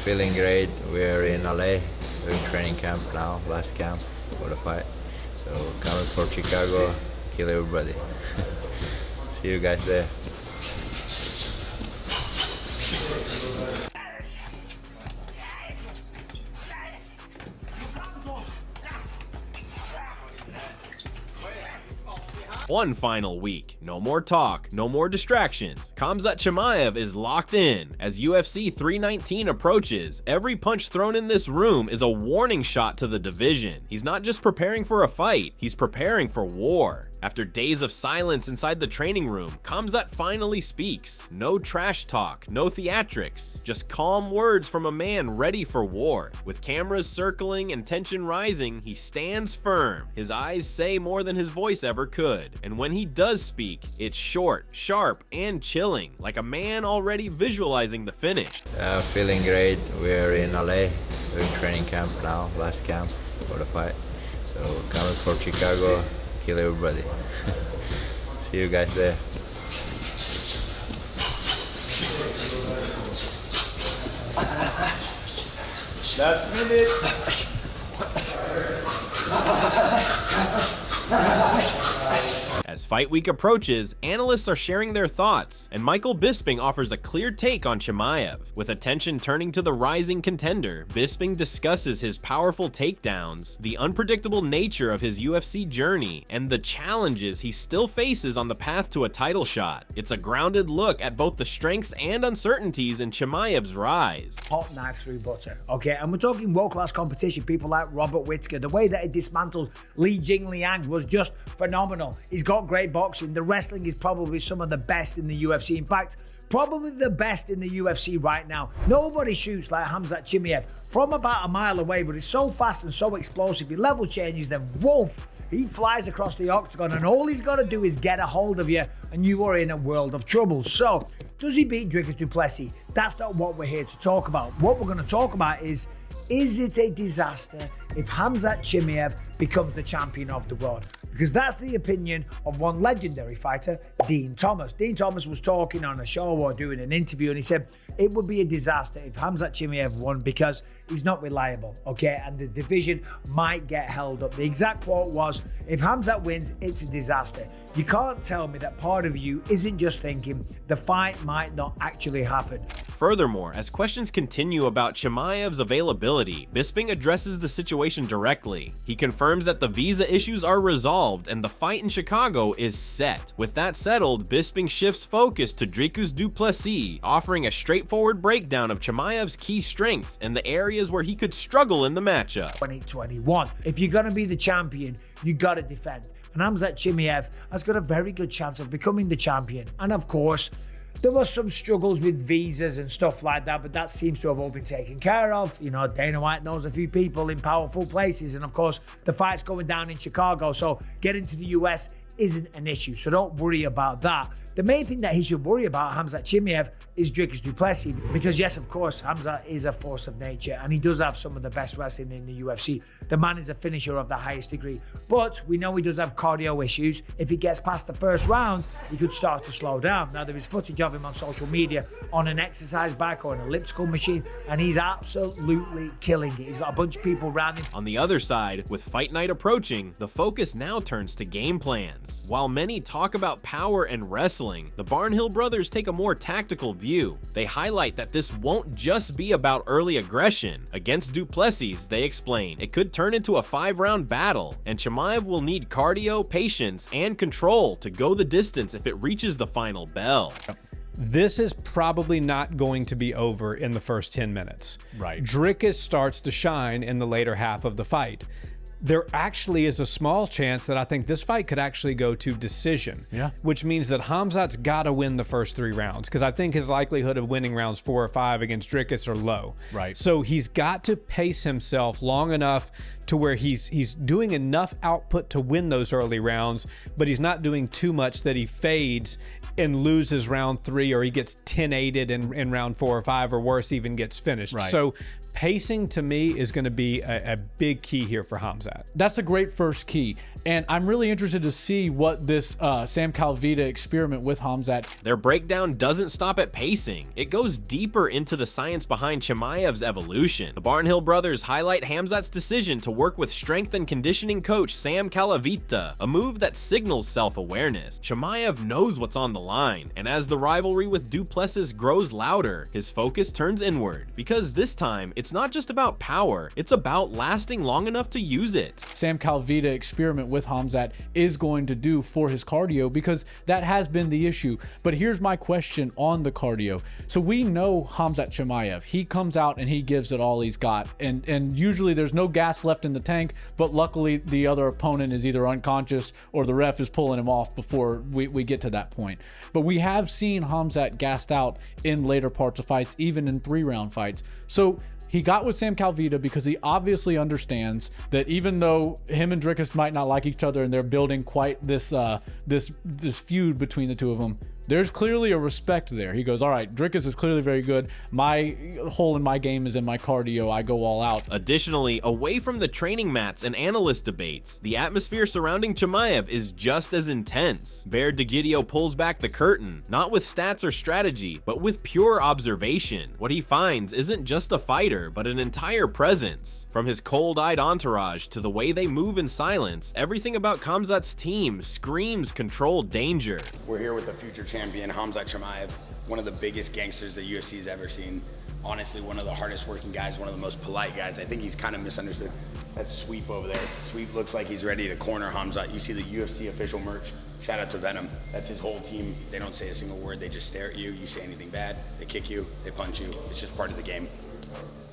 Feeling great. We're in LA. We're in training camp now, last camp for the fight. So coming for Chicago, kill everybody. See you guys there. One final week. No more talk, no more distractions. Khamzat Chimaev is locked in. As UFC 319 approaches, every punch thrown in this room is a warning shot to the division. He's not just preparing for a fight, he's preparing for war. After days of silence inside the training room, Khamzat finally speaks. No trash talk, no theatrics, just calm words from a man ready for war. With cameras circling and tension rising, he stands firm. His eyes say more than his voice ever could. And when he does speak, it's short, sharp, and chilling, like a man already visualizing the finish. Feeling great. We're in LA. We're in training camp now, last camp for the fight. So coming for Chicago, kill everybody. See you guys there. Last minute. As fight week approaches, analysts are sharing their thoughts, and Michael Bisping offers a clear take on Chimaev. With attention turning to the rising contender, Bisping discusses his powerful takedowns, the unpredictable nature of his UFC journey, and the challenges he still faces on the path to a title shot. It's a grounded look at both the strengths and uncertainties in Chimaev's rise. Hot knife through butter, okay? And we're talking world-class competition, people like Robert Whittaker. The way that he dismantled Li Jingliang was just phenomenal. He's got great boxing. The wrestling is probably some of the best in the UFC. In fact, probably the best in the UFC right now. Nobody shoots like Khamzat Chimaev from about a mile away, but he's so fast and so explosive. He level changes, then woof, he flies across the octagon, and all he's got to do is get a hold of you, and you are in a world of trouble. So, does he beat Dricus du Plessis? That's not what we're here to talk about. What we're going to talk about is it a disaster if Khamzat Chimaev becomes the champion of the world? Because that's the opinion of one legendary fighter, Dean Thomas. Dean Thomas was talking on a show or doing an interview, and he said it would be a disaster if Khamzat Chimaev won because he's not reliable, okay? And the division might get held up. The exact quote was, if Khamzat wins, it's a disaster. You can't tell me that part of you isn't just thinking the fight might not actually happen. Furthermore, as questions continue about Chimaev's availability, Bisping addresses the situation directly. He confirms that the visa issues are resolved and the fight in Chicago is set. With that settled, Bisping shifts focus to Dricus du Plessis, offering a straightforward breakdown of Chimaev's key strengths and the areas where he could struggle in the matchup. 2021. If you're going to be the champion, you got to defend. And Khamzat Chimaev has got a very good chance of becoming the champion. And of course, there was some struggles with visas and stuff like that, but that seems to have all been taken care of. You know, Dana White knows a few people in powerful places, and of course, the fight's going down in Chicago, so getting to the US isn't an issue, so don't worry about that. The main thing that he should worry about, Khamzat Chimaev, is Dricus du Plessis, because yes, of course, Khamzat is a force of nature, and he does have some of the best wrestling in the UFC. The man is a finisher of the highest degree, but we know he does have cardio issues. If he gets past the first round, he could start to slow down. Now, there is footage of him on social media on an exercise bike or an elliptical machine, and he's absolutely killing it. He's got a bunch of people around him. On the other side, with fight night approaching, the focus now turns to game plans. While many talk about power and wrestling, the Barnhill brothers take a more tactical view. They highlight that this won't just be about early aggression. Against du Plessis, they explain, it could turn into a 5-round battle, and Chimaev will need cardio, patience, and control to go the distance if it reaches the final bell. This is probably not going to be over in the first 10 minutes. Right. Dricus starts to shine in the later half of the fight. There actually is a small chance that I think this fight could actually go to decision. Yeah. Which means that Khamzat's got to win the first 3 rounds, because I think his likelihood of winning rounds 4 or 5 against Dricus are low. Right. So he's got to pace himself long enough to where he's doing enough output to win those early rounds, but he's not doing too much that he fades and loses round 3, or he gets 10-8'd in round 4 or 5, or worse, even gets finished. Right. So pacing to me is going to be a big key here for Khamzat. That's a great first key. And I'm really interested to see what this Sam Calvita experiment with Khamzat. Their breakdown doesn't stop at pacing. It goes deeper into the science behind Chimaev's evolution. The Barnhill brothers highlight Khamzat's decision to work with strength and conditioning coach Sam Calvita, a move that signals self-awareness. Chimaev knows what's on the line, and as the rivalry with Duplessis grows louder, his focus turns inward, because this time it's not just about power, it's about lasting long enough to use it. Sam Calvita experiment with Khamzat is going to do for his cardio, because that has been the issue. But here's my question on the cardio. So we know Khamzat Chimaev, he comes out and he gives it all he's got, and usually there's no gas left in the tank, but luckily the other opponent is either unconscious or the ref is pulling him off before we get to that point. But we have seen Khamzat gassed out in later parts of fights, even in 3-round fights. So he got with Sam Calvita because he obviously understands that even though him and Dricus might not like each other and they're building quite this feud between the two of them, there's clearly a respect there. He goes, all right, Dricus is clearly very good. My hole in my game is in my cardio. I go all out. Additionally, away from the training mats and analyst debates, the atmosphere surrounding Chimaev is just as intense. Bear DeGidio pulls back the curtain, not with stats or strategy, but with pure observation. What he finds isn't just a fighter, but an entire presence. From his cold-eyed entourage to the way they move in silence, everything about Khamzat's team screams controlled danger. We're here with the future champion, Khamzat Chimaev, one of the biggest gangsters the UFC's ever seen. Honestly, one of the hardest working guys, one of the most polite guys. I think he's kind of misunderstood. That's Sweep over there. Sweep looks like he's ready to corner Khamzat. You see the UFC official merch. Shout out to Venom. That's his whole team. They don't say a single word. They just stare at you. You say anything bad, they kick you, they punch you. It's just part of the game.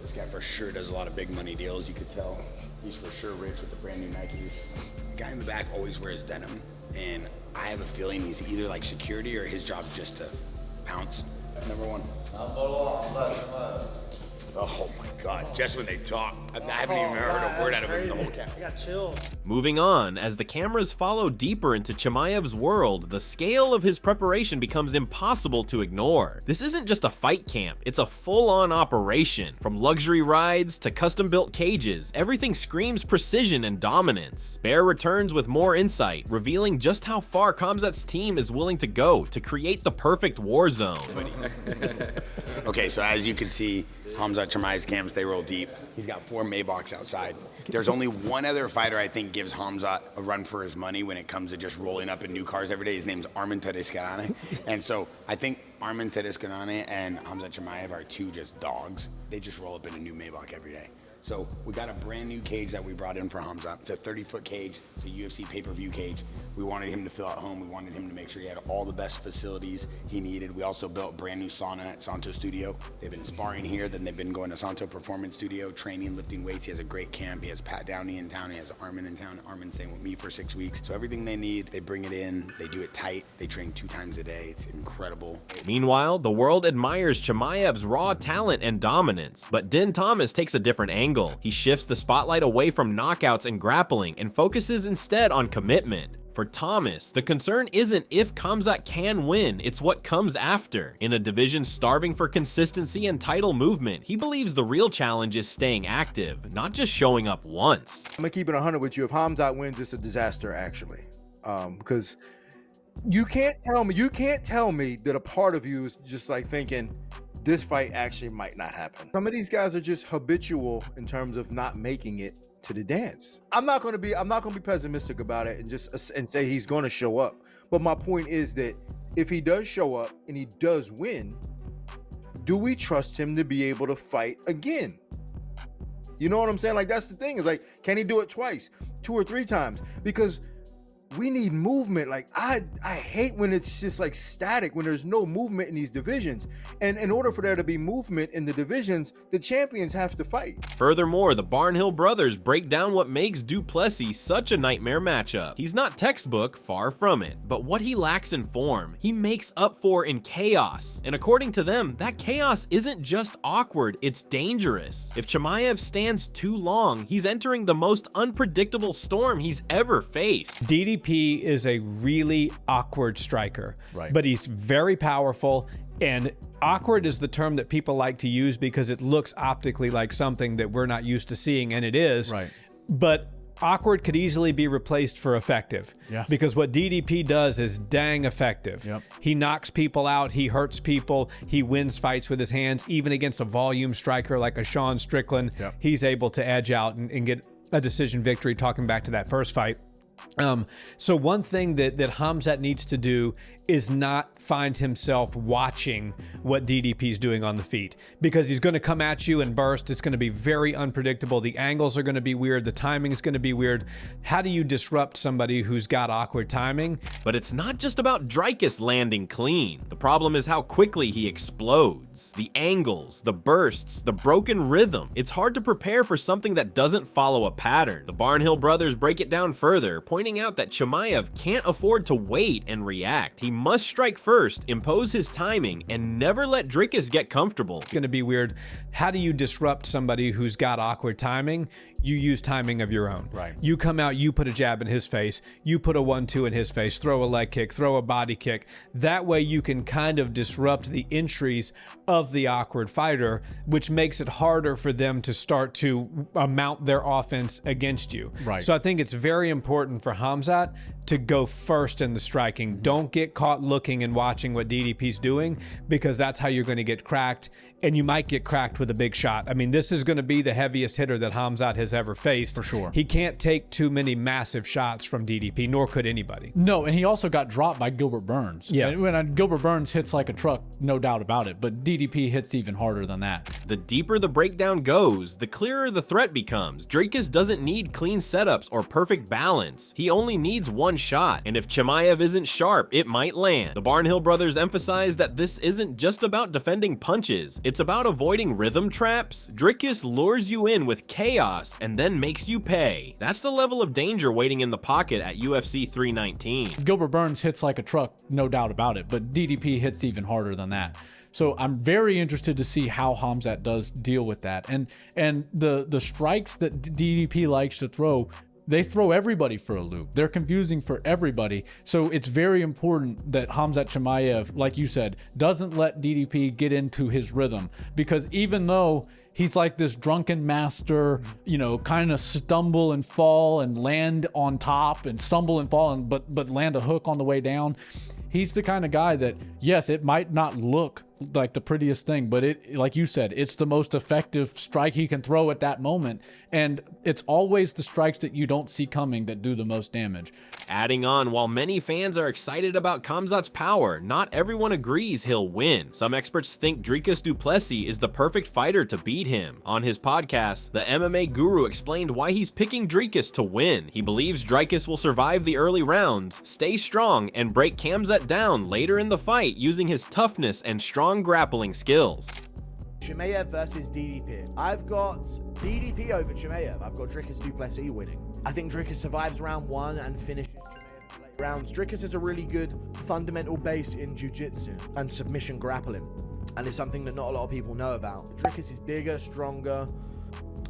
This guy for sure does a lot of big money deals. You could tell he's for sure rich with the brand new Nikes. The guy in the back always wears denim, and I have a feeling he's either like security or his job's just to pounce. Number one. Oh my God, just when they talk. I haven't even heard a word out of him in the whole camp. I got chills. Moving on, as the cameras follow deeper into Chimaev's world, the scale of his preparation becomes impossible to ignore. This isn't just a fight camp, it's a full-on operation. From luxury rides to custom-built cages, everything screams precision and dominance. Bear returns with more insight, revealing just how far Khamzat's team is willing to go to create the perfect war zone. Okay, so as you can see, Khamzat Chimaev's camps, they roll deep. He's got 4 Maybachs outside. There's only one other fighter I think gives Khamzat a run for his money when it comes to just rolling up in new cars every day. His name's Arman Tedescanane. And so I think Arman Tedescanane and Khamzat Chimaev are 2 just dogs. They just roll up in a new Maybach every day. So we got a brand new cage that we brought in for Khamzat. It's a 30-foot cage. It's a UFC pay-per-view cage. We wanted him to feel at home. We wanted him to make sure he had all the best facilities he needed. We also built a brand new sauna at Santo Studio. They've been sparring here, then they've been going to Santo Performance Studio, training, lifting weights. He has a great camp. He has Pat Downey in town. He has Armin in town. Armin's staying with me for 6 weeks. So everything they need, they bring it in. They do it tight. They train 2 times a day. It's incredible. Meanwhile, the world admires Chimaev's raw talent and dominance, but Din Thomas takes a different angle. He shifts the spotlight away from knockouts and grappling and focuses instead on commitment. For Thomas, the concern isn't if Khamzat can win, it's what comes after. In a division starving for consistency and title movement, he believes the real challenge is staying active, not just showing up once. I'm gonna keep it 100 with you. If Khamzat wins, it's a disaster, actually, because you can't tell me that a part of you is just like thinking this fight actually might not happen. Some of these guys are just habitual in terms of not making it to the dance. I'm not gonna be pessimistic about it and say he's gonna show up. But my point is that if he does show up and he does win, do we trust him to be able to fight again? You know what I'm saying? Like, that's the thing, is like, can he do it twice, 2 or 3 times? Because we need movement. Like I hate when it's just like static, when there's no movement in these divisions. And in order for there to be movement in the divisions, the champions have to fight. Furthermore, the Barnhill brothers break down what makes Du Plessis such a nightmare matchup. He's not textbook, far from it, but what he lacks in form, he makes up for in chaos. And according to them, that chaos isn't just awkward, it's dangerous. If Chimaev stands too long, he's entering the most unpredictable storm he's ever faced. DDP is a really awkward striker, Right. but he's very powerful. And awkward is the term that people like to use because it looks optically like something that we're not used to seeing, and it is. Right. But awkward could easily be replaced for effective. Yeah. Because what DDP does is dang effective. Yep. He knocks people out, he hurts people, he wins fights with his hands, even against a volume striker like a Sean Strickland. Yep. He's able to edge out and get a decision victory, talking back to that first fight. So one thing that Khamzat needs to do is not find himself watching what DDP's doing on the feet, because he's going to come at you and burst. It's going to be very unpredictable. The angles are going to be weird. The timing is going to be weird. How do you disrupt somebody who's got awkward timing? But it's not just about Dricus landing clean. The problem is how quickly he explodes. The angles, the bursts, the broken rhythm. It's hard to prepare for something that doesn't follow a pattern. The Barnhill brothers break it down further, pointing out that Chimaev can't afford to wait and react. He must strike first, impose his timing, and never let Dricus get comfortable. It's going to be weird. How do you disrupt somebody who's got awkward timing? You use timing of your own. Right. You come out, you put a jab in his face, you put a 1-2 in his face, throw a leg kick, throw a body kick. That way you can kind of disrupt the entries of the awkward fighter, which makes it harder for them to start to mount their offense against you. Right. So I think it's very important for Khamzat to go first in the striking. Don't get caught looking and watching what DDP's doing, because that's how you're going to get cracked, and you might get cracked with a big shot. I mean, this is going to be the heaviest hitter that Khamzat has ever faced. For sure. He can't take too many massive shots from DDP, nor could anybody. No, and he also got dropped by Gilbert Burns. Yeah. And when Gilbert Burns hits like a truck, no doubt about it, but DDP hits even harder than that. The deeper the breakdown goes, the clearer the threat becomes. Dricus doesn't need clean setups or perfect balance. He only needs one shot, and if Chimaev isn't sharp, it might land. The Barnhill brothers emphasize that this isn't just about defending punches, it's about avoiding rhythm traps. Dricus lures you in with chaos and then makes you pay. That's the level of danger waiting in the pocket at UFC 319. Gilbert Burns hits like a truck, no doubt about it, but DDP hits even harder than that. So I'm very interested to see how Khamzat does deal with that. And the strikes that DDP likes to throw, they throw everybody for a loop. They're confusing for everybody. So it's very important that Khamzat Chimaev, like you said, doesn't let DDP get into his rhythm, because even though he's like this drunken master, you know, kind of stumble and fall and land on top and stumble and fall, and but land a hook on the way down. He's the kind of guy that, yes, it might not look like the prettiest thing, but it, like you said, it's the most effective strike he can throw at that moment. And it's always the strikes that you don't see coming that do the most damage. Adding on, while many fans are excited about Khamzat's power, not everyone agrees he'll win. Some experts think Dricus Du Plessis is the perfect fighter to beat him. On his podcast, the MMA guru explained why he's picking Dricus to win. He believes Dricus will survive the early rounds, stay strong, and break Khamzat down later in the fight using his toughness and strong grappling skills. Chimaev versus DDP. I've got DDP over Chimaev. I've got Dricus Du Plessis winning. I think Dricus survives round one and finishes Chimaev in late rounds. Dricus has a really good fundamental base in jiu-jitsu and submission grappling, and it's something that not a lot of people know about. Dricus is bigger, stronger,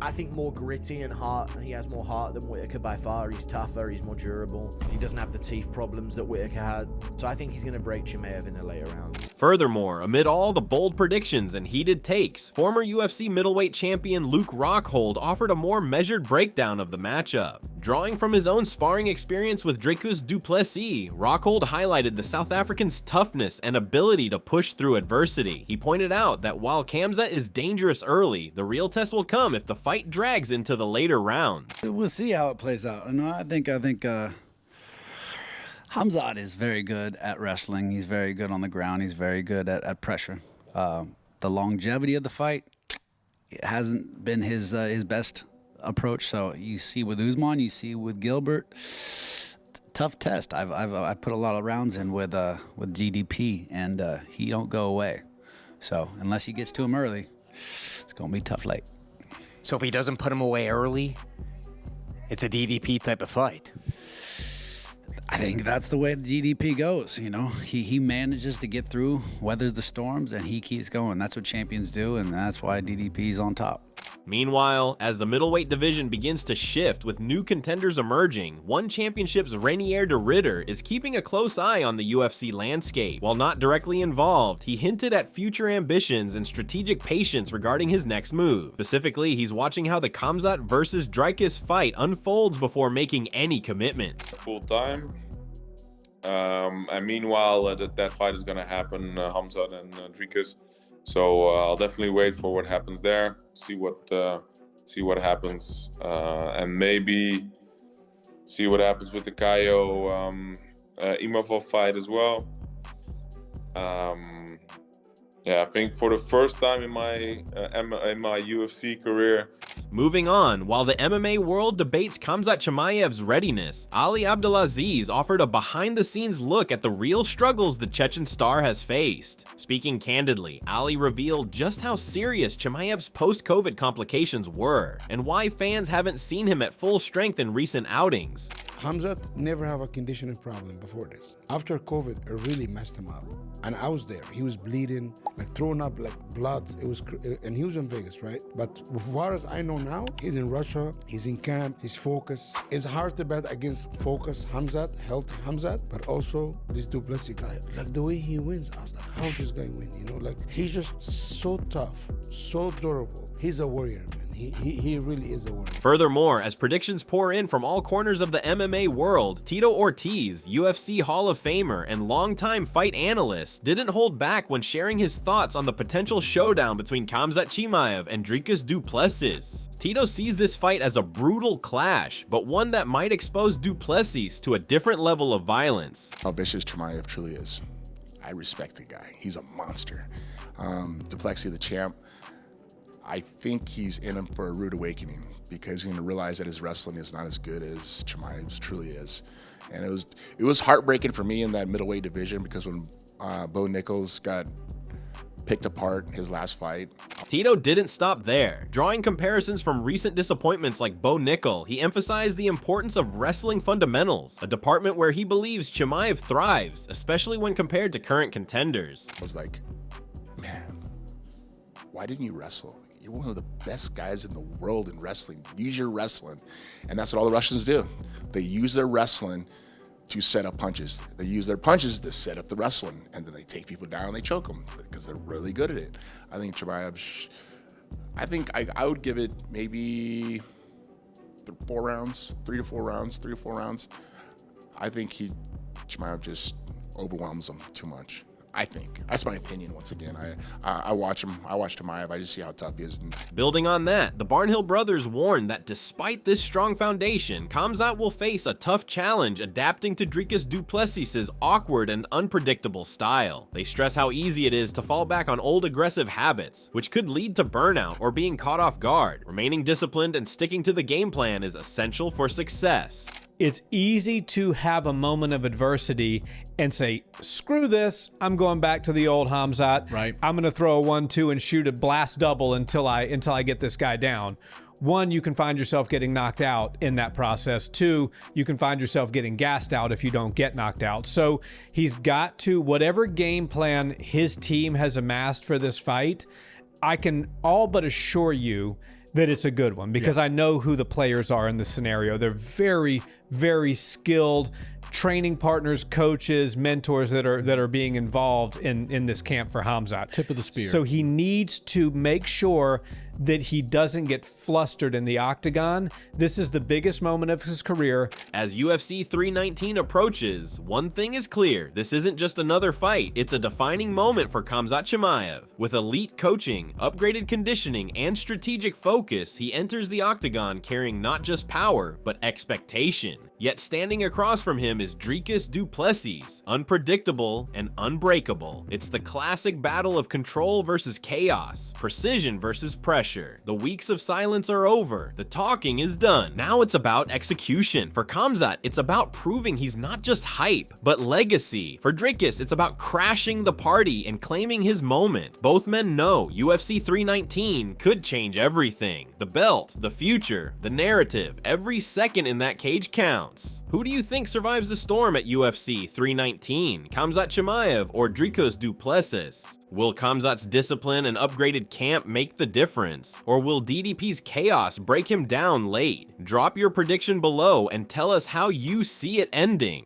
I think more gritty and heart. He has more heart than Whittaker by far. He's tougher, he's more durable. He doesn't have the teeth problems that Whittaker had. So I think he's going to break Chimaev in the later rounds. Furthermore, amid all the bold predictions and heated takes, former UFC middleweight champion Luke Rockhold offered a more measured breakdown of the matchup. Drawing from his own sparring experience with Dricus Du Plessis, Rockhold highlighted the South African's toughness and ability to push through adversity. He pointed out that while Khamzat is dangerous early, the real test will come if the fight drags into the later rounds. We'll see how it plays out. And I think Khamzat is very good at wrestling. He's very good on the ground. He's very good at pressure. The longevity of the fight, it hasn't been his best approach. So you see with Usman, you see with Gilbert, tough test. I've put a lot of rounds in with DDP, and he don't go away. So unless he gets to him early, it's gonna be tough late. So if he doesn't put him away early, it's a DDP type of fight. I think that's the way the DDP goes. You know, he manages to get through, weathers the storms, and he keeps going. That's what champions do, and that's why DDP's on top. Meanwhile, as the middleweight division begins to shift with new contenders emerging, One Championship's Reinier de Ridder is keeping a close eye on the UFC landscape. While not directly involved, he hinted at future ambitions and strategic patience regarding his next move. Specifically, he's watching how the Khamzat versus Dricus fight unfolds before making any commitments. Full time. And meanwhile, that fight is going to happen, Khamzat and Dricus. So I'll definitely wait for what happens there, see what happens, and maybe see what happens with the Caio Imavov fight as well. Yeah, I think for the first time in my UFC career. Moving on, while the MMA world debates Khamzat Chimaev's readiness, Ali Abdelaziz offered a behind-the-scenes look at the real struggles the Chechen star has faced. Speaking candidly, Ali revealed just how serious Chimaev's post-COVID complications were, and why fans haven't seen him at full strength in recent outings. Khamzat never have a conditioning problem before this. After COVID, it really messed him up. And I was there. He was bleeding, like throwing up like blood. And he was in Vegas, right? But as far as I know now, he's in Russia, he's in camp, he's focused. It's hard to bet against focused Khamzat, healthy Khamzat, but also this Duplessis guy. Like the way he wins, I was like, how does this guy win? You know, like he's just so tough, so durable. He's a warrior, man. He really is a warrior. Furthermore, as predictions pour in from all corners of the MMA world, Tito Ortiz, UFC Hall of Famer and longtime fight analyst, didn't hold back when sharing his thoughts on the potential showdown between Khamzat Chimaev and Dricus du Plessis. Tito sees this fight as a brutal clash, but one that might expose du Plessis to a different level of violence. How vicious Chimaev truly is. I respect the guy. He's a monster. Du Plessis, the champ, I think he's in him for a rude awakening because he's going to realize that his wrestling is not as good as Chimaev's truly is. And it was heartbreaking for me in that middleweight division because when Bo Nichols got picked apart his last fight. Tito didn't stop there. Drawing comparisons from recent disappointments like Bo Nickel, he emphasized the importance of wrestling fundamentals, a department where he believes Chimaev thrives, especially when compared to current contenders. I was like, man, why didn't you wrestle? You're one of the best guys in the world in wrestling. Use your wrestling. And that's what all the Russians do. They use their wrestling to set up punches. They use their punches to set up the wrestling. And then they take people down and they choke them because they're really good at it. I think Chimaev, I would give it maybe 4 rounds, 3 to 4 rounds. I think Chimaev just overwhelms them too much. I think. That's my opinion once again. I watch him. I watch Chimaev. I just see how tough he is. Building on that, the Barnhill brothers warned that despite this strong foundation, Khamzat will face a tough challenge adapting to Dricus du Plessis' awkward and unpredictable style. They stress how easy it is to fall back on old aggressive habits, which could lead to burnout or being caught off guard. Remaining disciplined and sticking to the game plan is essential for success. It's easy to have a moment of adversity and say, screw this, I'm going back to the old Khamzat. Right. I'm going to throw a 1-2 and shoot a blast double until I get this guy down. 1, you can find yourself getting knocked out in that process. 2, you can find yourself getting gassed out if you don't get knocked out. So he's got to, whatever game plan his team has amassed for this fight, I can all but assure you that it's a good one because I know who the players are in this scenario. They're very, very skilled training partners, coaches, mentors that are being involved in this camp for Khamzat. Tip of the spear. So he needs to make sure that he doesn't get flustered in the octagon. This is the biggest moment of his career. As UFC 319 approaches, one thing is clear. This isn't just another fight. It's a defining moment for Khamzat Chimaev. With elite coaching, upgraded conditioning, and strategic focus, he enters the octagon carrying not just power, but expectation. Yet standing across from him is Dricus du Plessis, unpredictable and unbreakable. It's the classic battle of control versus chaos, precision versus pressure. pressure. The weeks of silence are over. The talking is done. Now it's about execution. For Khamzat, it's about proving he's not just hype, but legacy. For Dricus, it's about crashing the party and claiming his moment. Both men know UFC 319 could change everything. The belt, the future, the narrative, every second in that cage counts. Who do you think survives the storm at UFC 319? Khamzat Chimaev or Dricus du Plessis? Will Khamzat's discipline and upgraded camp make the difference? Or will DDP's chaos break him down late? Drop your prediction below and tell us how you see it ending.